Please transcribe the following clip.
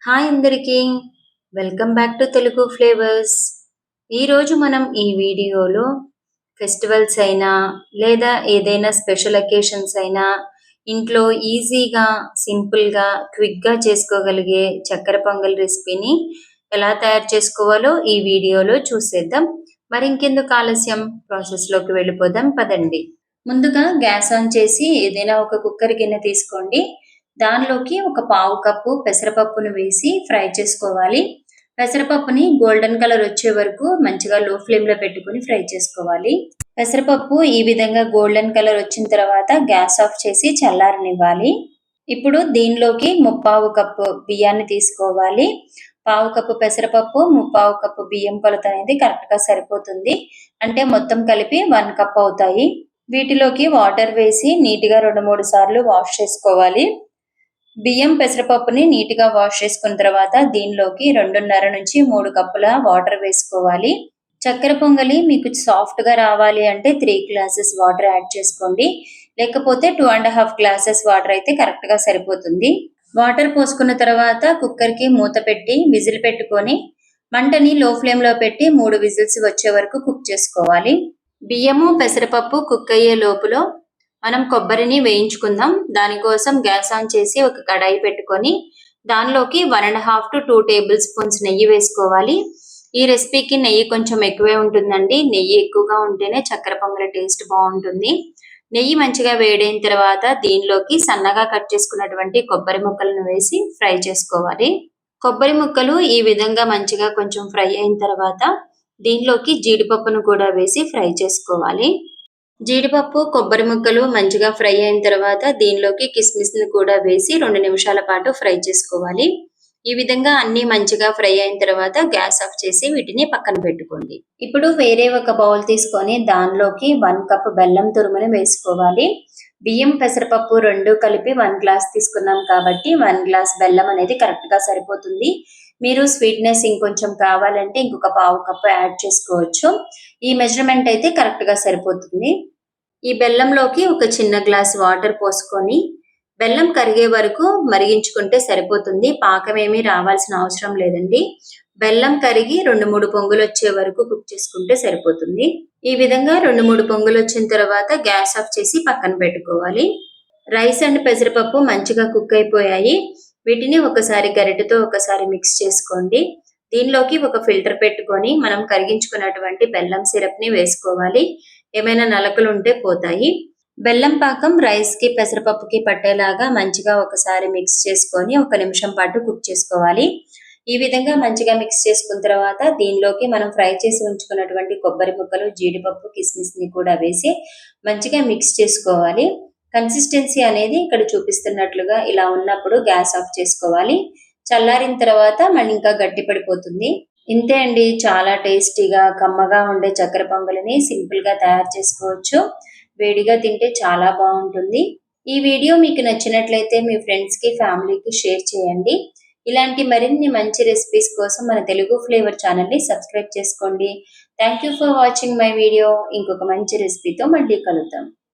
Hi అందరికీ welcome back to Telugu flavours. ఈరోజు మనం ఈ వీడియోలో ఫెస్టివల్స్ అయినా లేదా ఏదైనా స్పెషల్ అకేషన్స్ అయినా ఇంట్లో ఈజీగా సింపుల్గా క్విక్గా చేసుకోగలిగే చక్కెర పొంగల్ రెసిపీని ఎలా తయారు చేసుకోవాలో ఈ వీడియోలో చూసేద్దాం. మరి ఇంకెందుకు ఆలస్యం, ప్రాసెస్లోకి వెళ్ళిపోదాం పదండి. ముందుగా గ్యాస్ ఆన్ చేసి ఏదైనా ఒక కుక్కర్ గిన్నె తీసుకోండి. దానిలోకి ఒక పావు కప్పు పెసరపప్పును వేసి ఫ్రై చేసుకోవాలి. పెసరపప్పుని గోల్డెన్ కలర్ వచ్చే వరకు మంచిగా లో ఫ్లేమ్లో పెట్టుకుని ఫ్రై చేసుకోవాలి. పెసరపప్పు ఈ విధంగా గోల్డెన్ కలర్ వచ్చిన తర్వాత గ్యాస్ ఆఫ్ చేసి చల్లారనివ్వాలి. ఇప్పుడు దీనిలోకి ముప్పావు కప్పు బియ్యాన్ని తీసుకోవాలి. పావు కప్పు పెసరపప్పు, ముప్పావు కప్పు బియ్యం కొలత అనేది కరెక్ట్గా సరిపోతుంది. అంటే మొత్తం కలిపి 1 కప్ అవుతాయి. వీటిలోకి వాటర్ వేసి నీట్గా 2-3 సార్లు వాష్ చేసుకోవాలి. బియ్యం పెసరపప్పుని నీట్గా వాష్ చేసుకున్న తర్వాత దీనిలోకి 2.5 నుంచి 3 కప్పుల వాటర్ వేసుకోవాలి. చక్కెర పొంగలి మీకు సాఫ్ట్గా రావాలి అంటే 3 గ్లాసెస్ వాటర్ యాడ్ చేసుకోండి. లేకపోతే 2.5 గ్లాసెస్ వాటర్ అయితే కరెక్ట్గా సరిపోతుంది. వాటర్ పోసుకున్న తర్వాత కుక్కర్కి మూత పెట్టి విజిల్ పెట్టుకొని మంటని లో ఫ్లేమ్లో పెట్టి 3 విజిల్స్ వచ్చే వరకు కుక్ చేసుకోవాలి. బియ్యము పెసరపప్పు కుక్ అయ్యే లోపులో మనం కొబ్బరిని వేయించుకుందాం. దానికోసం గ్యాస్ ఆన్ చేసి ఒక కడాయి పెట్టుకొని దానిలోకి 1.5 to 2 టేబుల్ స్పూన్స్ నెయ్యి వేసుకోవాలి. ఈ రెసిపీకి నెయ్యి కొంచెం ఎక్కువే ఉంటుందండి. నెయ్యి ఎక్కువగా ఉంటేనే చక్కెర పొంగలి టేస్ట్ బాగుంటుంది. నెయ్యి మంచిగా వేడైన తర్వాత దీనిలోకి సన్నగా కట్ చేసుకున్నటువంటి కొబ్బరి ముక్కలను వేసి ఫ్రై చేసుకోవాలి. కొబ్బరి ముక్కలు ఈ విధంగా మంచిగా కొంచెం ఫ్రై అయిన తర్వాత దీనిలోకి జీడిపప్పును కూడా వేసి ఫ్రై చేసుకోవాలి. జీడిపప్పు, కొబ్బరి ముక్కలు మంచిగా ఫ్రై అయిన తర్వాత దీనిలోకి కిస్మిస్ని కూడా వేసి 2 నిమిషాల పాటు ఫ్రై చేసుకోవాలి. ఈ విధంగా అన్ని మంచిగా ఫ్రై అయిన తర్వాత గ్యాస్ ఆఫ్ చేసి వీటిని పక్కన పెట్టుకోండి. ఇప్పుడు వేరే ఒక బౌల్ తీసుకొని దానిలోకి 1 కప్ బెల్లం తురుముని వేసుకోవాలి. బియ్యం పెసరపప్పు 2 కలిపి 1 గ్లాస్ తీసుకున్నాం కాబట్టి 1 గ్లాస్ బెల్లం అనేది కరెక్ట్గా సరిపోతుంది. మీరు స్వీట్నెస్ ఇంకొంచెం కావాలంటే ఇంకొక పావు కప్పు యాడ్ చేసుకోవచ్చు. ఈ మెజర్మెంట్ అయితే కరెక్ట్గా సరిపోతుంది. ఈ బెల్లంలోకి ఒక చిన్న గ్లాస్ వాటర్ పోసుకొని బెల్లం కరిగే వరకు మరిగించుకుంటే సరిపోతుంది. పాకం ఏమీ రావాల్సిన అవసరం లేదండి. బెల్లం కరిగి 2-3 పొంగులు వచ్చే వరకు కుక్ చేసుకుంటే సరిపోతుంది. ఈ విధంగా 2-3 పొంగులు వచ్చిన తర్వాత గ్యాస్ ఆఫ్ చేసి పక్కన పెట్టుకోవాలి. రైస్ అండ్ పెసరపప్పు మంచిగా కుక్ అయిపోయాయి. వీటిని ఒకసారి గరిటెతో ఒకసారి మిక్స్ చేసుకోండి. దీనిలోకి ఒక ఫిల్టర్ పెట్టుకొని మనం కరిగించుకున్నటువంటి బెల్లం సిరప్ని వేసుకోవాలి. ఏమైనా నలకలు ఉంటే పోతాయి. బెల్లం పాకం రైస్కి పెసరపప్పుకి పట్టేలాగా మంచిగా ఒకసారి మిక్స్ చేసుకొని 1 నిమిషం పాటు కుక్ చేసుకోవాలి. ఈ విధంగా మంచిగా మిక్స్ చేసుకున్న తర్వాత దీనిలోకి మనం ఫ్రై చేసి ఉంచుకున్నటువంటి కొబ్బరి ముక్కలు, జీడిపప్పు, కిస్మిస్ని కూడా వేసి మంచిగా మిక్స్ చేసుకోవాలి. కన్సిస్టెన్సీ అనేది ఇక్కడ చూపిస్తున్నట్లుగా ఇలా ఉన్నప్పుడు గ్యాస్ ఆఫ్ చేసుకోవాలి. చల్లారిన తర్వాత మళ్ళీ ఇంకా గట్టి పడిపోతుంది. ఇంతే అండి, చాలా టేస్టీగా కమ్మగా ఉండే చక్కెర పొంగలిని సింపుల్గా తయారు చేసుకోవచ్చు. వేడిగా తింటే చాలా బాగుంటుంది. ఈ వీడియో మీకు నచ్చినట్లయితే మీ ఫ్రెండ్స్కి, ఫ్యామిలీకి షేర్ చేయండి. ఇలాంటి మరిన్ని మంచి రెసిపీస్ కోసం మన తెలుగు ఫ్లేవర్ ఛానల్ని సబ్స్క్రైబ్ చేసుకోండి. Thank you for watching my video. ఇంకొక మంచి రెసిపీతో మళ్ళీ కలుద్దాం.